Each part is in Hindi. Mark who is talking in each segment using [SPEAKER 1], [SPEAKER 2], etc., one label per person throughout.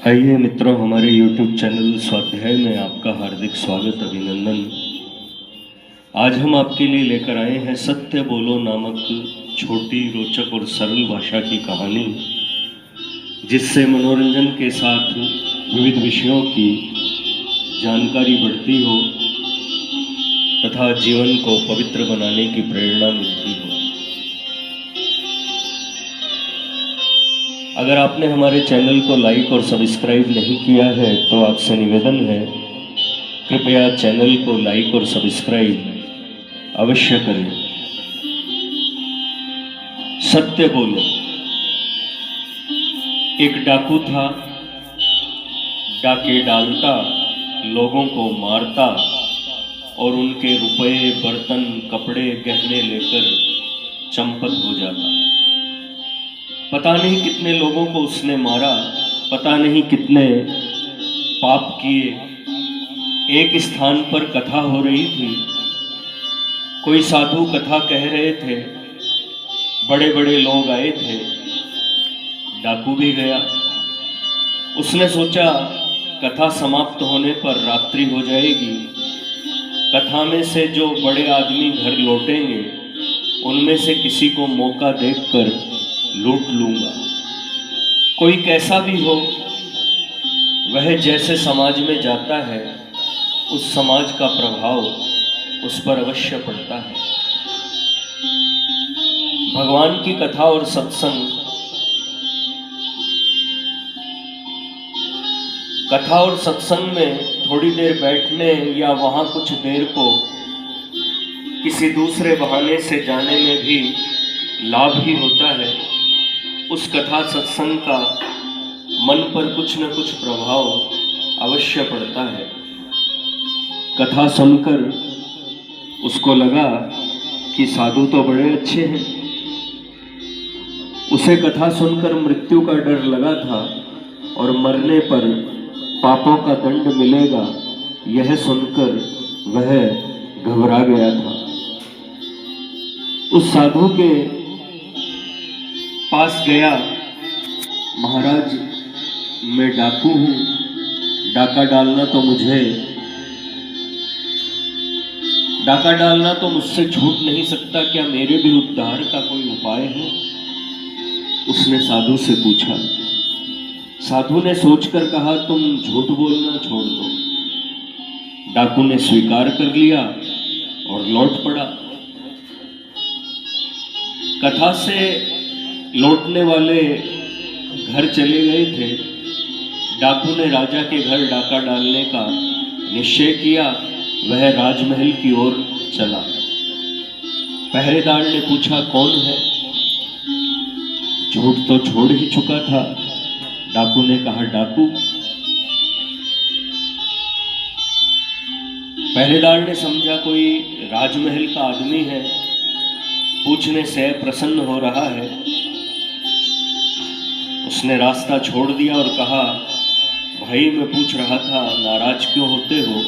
[SPEAKER 1] आइए मित्रों, हमारे YouTube चैनल स्वाध्याय में आपका हार्दिक स्वागत, अभिनंदन। आज हम आपके लिए लेकर आए हैं सत्य बोलो नामक छोटी, रोचक और सरल भाषा की कहानी, जिससे मनोरंजन के साथ विविध विषयों की जानकारी बढ़ती हो तथा जीवन को पवित्र बनाने की प्रेरणा मिलती हो। अगर आपने हमारे चैनल को लाइक और सब्सक्राइब नहीं किया है तो आपसे निवेदन है, कृपया चैनल को लाइक और सब्सक्राइब अवश्य करें। सत्य बोलो। एक डाकू था, डाके डालता, लोगों को मारता और उनके रुपए, बर्तन, कपड़े, गहने लेकर चंपत हो जाता। पता नहीं कितने लोगों को उसने मारा, पता नहीं कितने पाप किए। एक स्थान पर कथा हो रही थी, कोई साधु कथा कह रहे थे, बड़े बड़े लोग आए थे, डाकू भी गया। उसने सोचा कथा समाप्त होने पर रात्रि हो जाएगी, कथा में से जो बड़े आदमी घर लौटेंगे उनमें से किसी को मौका देखकर लूट लूंगा। कोई कैसा भी हो, वह जैसे समाज में जाता है उस समाज का प्रभाव उस पर अवश्य पड़ता है। भगवान की कथा और सत्संग, कथा और सत्संग में थोड़ी देर बैठने या वहां कुछ देर को किसी दूसरे बहाने से जाने में भी लाभ ही होता है। उस कथा सत्संग का मन पर कुछ न कुछ प्रभाव अवश्य पड़ता है। कथा सुनकर उसको लगा कि साधु तो बड़े अच्छे हैं। उसे कथा सुनकर मृत्यु का डर लगा था और मरने पर पापों का दंड मिलेगा, यह सुनकर वह घबरा गया था। उस साधु के पास गया, महाराज मैं डाकू हूं, डाका डालना तो मुझसे छूट नहीं सकता, क्या मेरे भी उद्धार का कोई उपाय है? उसने साधु से पूछा। साधु ने सोचकर कहा, तुम झूठ बोलना छोड़ दो। डाकू ने स्वीकार कर लिया और लौट पड़ा। कथा से लौटने वाले घर चले गए थे। डाकू ने राजा के घर डाका डालने का निश्चय किया। वह राजमहल की ओर चला। पहरेदार ने पूछा, कौन है? झूठ तो छोड़ ही चुका था। डाकू ने कहा, डाकू। पहरेदार ने समझा कोई राजमहल का आदमी है, पूछने से प्रसन्न हो रहा है। उसने रास्ता छोड़ दिया और कहा, भाई मैं पूछ रहा था, नाराज क्यों होते हो?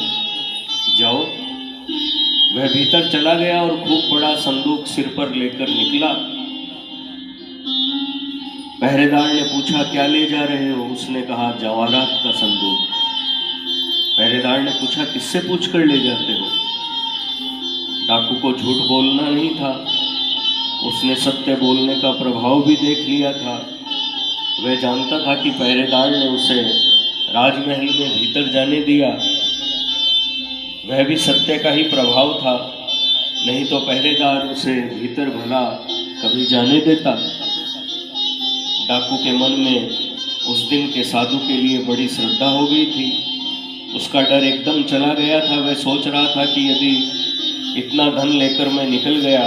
[SPEAKER 1] जाओ। वह भीतर चला गया और खूब बड़ा संदूक सिर पर लेकर निकला। पहरेदार ने पूछा, क्या ले जा रहे हो? उसने कहा, जवाहरात का संदूक। पहरेदार ने पूछा, किससे पूछ कर ले जाते हो? डाकू को झूठ बोलना नहीं था, उसने सत्य बोलने का प्रभाव भी देख लिया था। वह जानता था कि पहरेदार ने उसे राजमहल में भीतर जाने दिया, वह भी सत्य का ही प्रभाव था, नहीं तो पहरेदार उसे भीतर भला कभी जाने देता। डाकू के मन में उस दिन के साधु के लिए बड़ी श्रद्धा हो गई थी। उसका डर एकदम चला गया था। वह सोच रहा था कि यदि इतना धन लेकर मैं निकल गया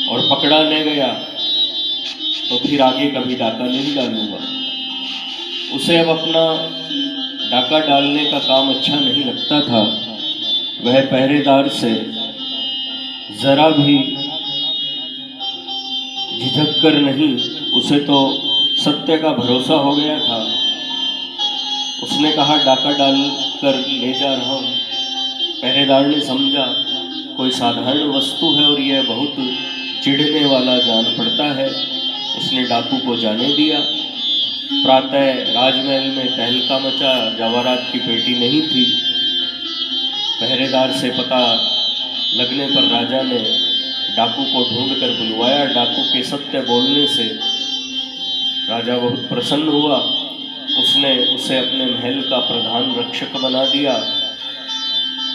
[SPEAKER 1] और पकड़ा न गया तो फिर आगे कभी डाका नहीं डालूंगा। उसे अब अपना डाका डालने का काम अच्छा नहीं लगता था। वह पहरेदार से जरा भी झिझक कर नहीं, उसे तो सत्य का भरोसा हो गया था। उसने कहा, डाका डाल कर ले जा रहा हूं। पहरेदार ने समझा कोई साधारण वस्तु है और यह बहुत चिढ़ने वाला जान पड़ता है। उसने डाकू को जाने दिया। प्रातः राजमहल में तहलका मचा, जवाहरात की पेटी नहीं थी। पहरेदार से पता लगने पर राजा ने डाकू को ढूंढ कर बुलवाया। डाकू के सत्य बोलने से राजा बहुत प्रसन्न हुआ। उसने उसे अपने महल का प्रधान रक्षक बना दिया।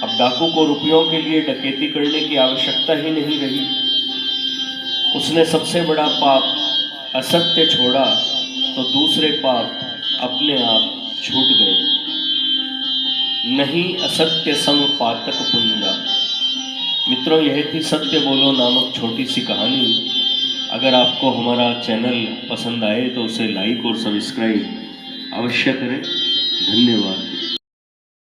[SPEAKER 1] अब डाकू को रुपयों के लिए डकैती करने की आवश्यकता ही नहीं रही। उसने सबसे बड़ा पाप असत्य छोड़ा तो दूसरे पाप अपने आप छूट गए। नहीं असत्य सम पातक पुंजा। मित्रों, यह थी सत्य बोलो नामक छोटी सी कहानी। अगर आपको हमारा चैनल पसंद आए तो उसे लाइक और सब्सक्राइब अवश्य करें। धन्यवाद।